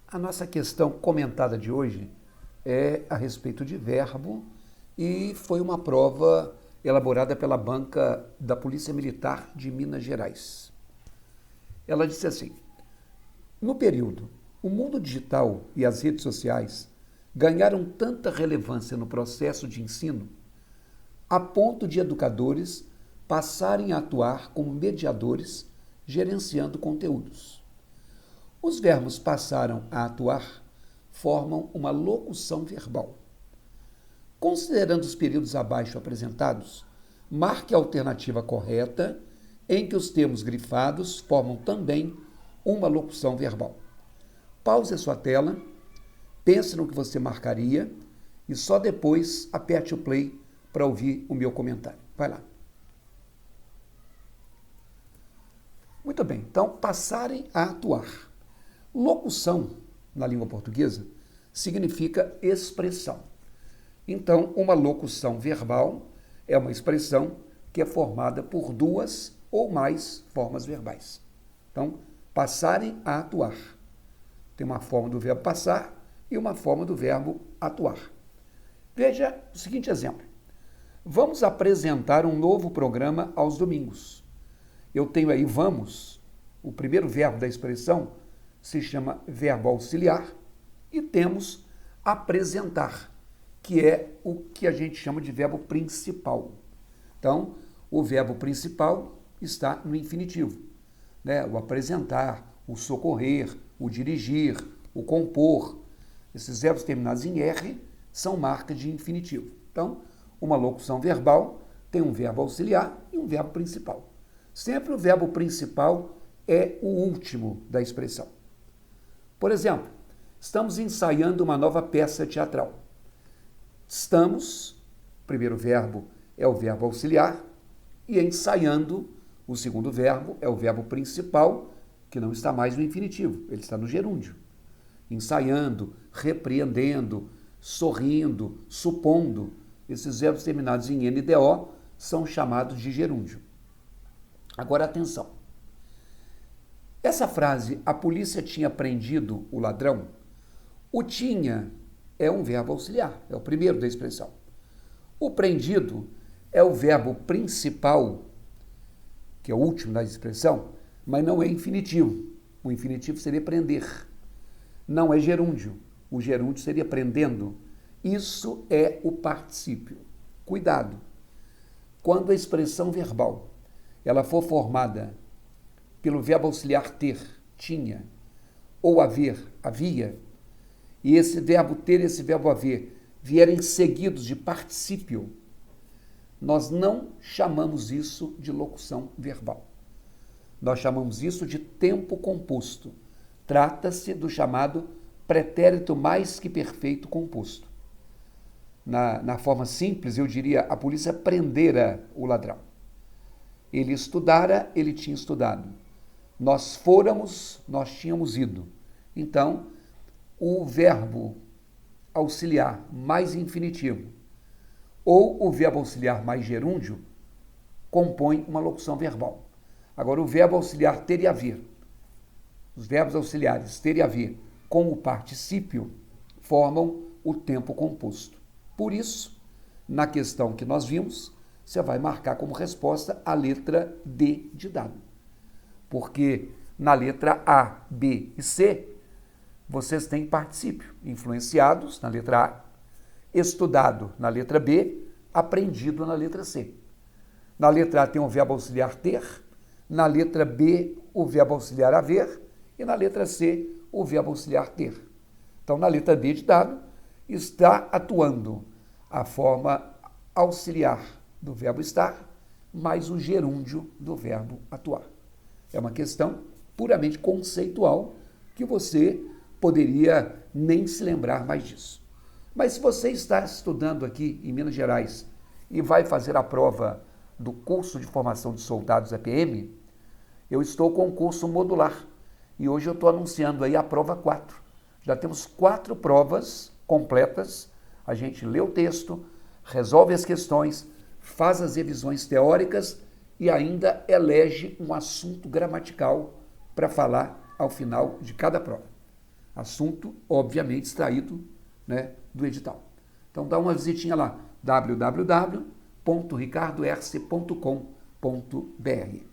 A nossa questão comentada de hoje é a respeito de verbo e foi uma prova elaborada pela banca da Polícia Militar de Minas Gerais. Ela disse assim: no período, o mundo digital e as redes sociais ganharam tanta relevância no processo de ensino a ponto de educadores passarem a atuar como mediadores gerenciando conteúdos. Os verbos passaram a atuar formam uma locução verbal. Considerando os períodos abaixo apresentados, marque a alternativa correta em que os termos grifados formam também uma locução verbal. Pause a sua tela, pense no que você marcaria e só depois aperte o play para ouvir o meu comentário. Vai lá. Muito bem, então passarem a atuar. Locução, na língua portuguesa, significa expressão. Então, uma locução verbal é uma expressão que é formada por duas ou mais formas verbais. Então, passarem a atuar. Tem uma forma do verbo passar e uma forma do verbo atuar. Veja o seguinte exemplo. Vamos apresentar um novo programa aos domingos. Eu tenho aí vamos, o primeiro verbo da expressão se chama verbo auxiliar, e temos apresentar, que é o que a gente chama de verbo principal. Então, o verbo principal está no infinitivo, né? O apresentar, o socorrer, o dirigir, o compor. Esses verbos terminados em R são marcas de infinitivo. Então, uma locução verbal tem um verbo auxiliar e um verbo principal. Sempre o verbo principal é o último da expressão. Por exemplo, estamos ensaiando uma nova peça teatral. Estamos, o primeiro verbo é o verbo auxiliar, e ensaiando, o segundo verbo é o verbo principal, que não está mais no infinitivo, ele está no gerúndio. Ensaiando, repreendendo, sorrindo, supondo, esses verbos terminados em NDO são chamados de gerúndio. Agora, atenção. Essa frase, a polícia tinha prendido o ladrão, o tinha é um verbo auxiliar, é o primeiro da expressão. O prendido é o verbo principal, que é o último da expressão, mas não é infinitivo. O infinitivo seria prender. Não é gerúndio. O gerúndio seria prendendo. Isso é o particípio. Cuidado. Quando a expressão verbal ela for formada pelo verbo auxiliar ter, tinha, ou haver, havia, e esse verbo ter e esse verbo haver vierem seguidos de particípio, nós não chamamos isso de locução verbal. Nós chamamos isso de tempo composto. Trata-se do chamado pretérito mais que perfeito composto. Na forma simples, eu diria, a polícia prendera o ladrão. Ele estudara, ele tinha estudado. Nós fôramos, nós tínhamos ido. Então, o verbo auxiliar mais infinitivo ou o verbo auxiliar mais gerúndio compõe uma locução verbal. Agora, o verbo auxiliar ter e haver, os verbos auxiliares ter e haver com o particípio formam o tempo composto. Por isso, na questão que nós vimos, você vai marcar como resposta a letra D de dado. Porque na letra A, B e C, vocês têm particípio, influenciados na letra A, estudado na letra B, aprendido na letra C. Na letra A tem o verbo auxiliar ter, na letra B o verbo auxiliar haver e na letra C o verbo auxiliar ter. Então, na letra D de dado, está atuando a forma auxiliar do verbo estar mais o gerúndio do verbo atuar. É uma questão puramente conceitual que você poderia nem se lembrar mais disso. Mas se você está estudando aqui em Minas Gerais e vai fazer a prova do curso de formação de soldados EPM, eu estou com o curso modular e hoje eu estou anunciando aí a prova 4. Já temos 4 provas completas, a gente lê o texto, resolve as questões, faz as revisões teóricas e ainda elege um assunto gramatical para falar ao final de cada prova. Assunto, obviamente, extraído, né, do edital. Então dá uma visitinha lá, www.ricardoerce.com.br.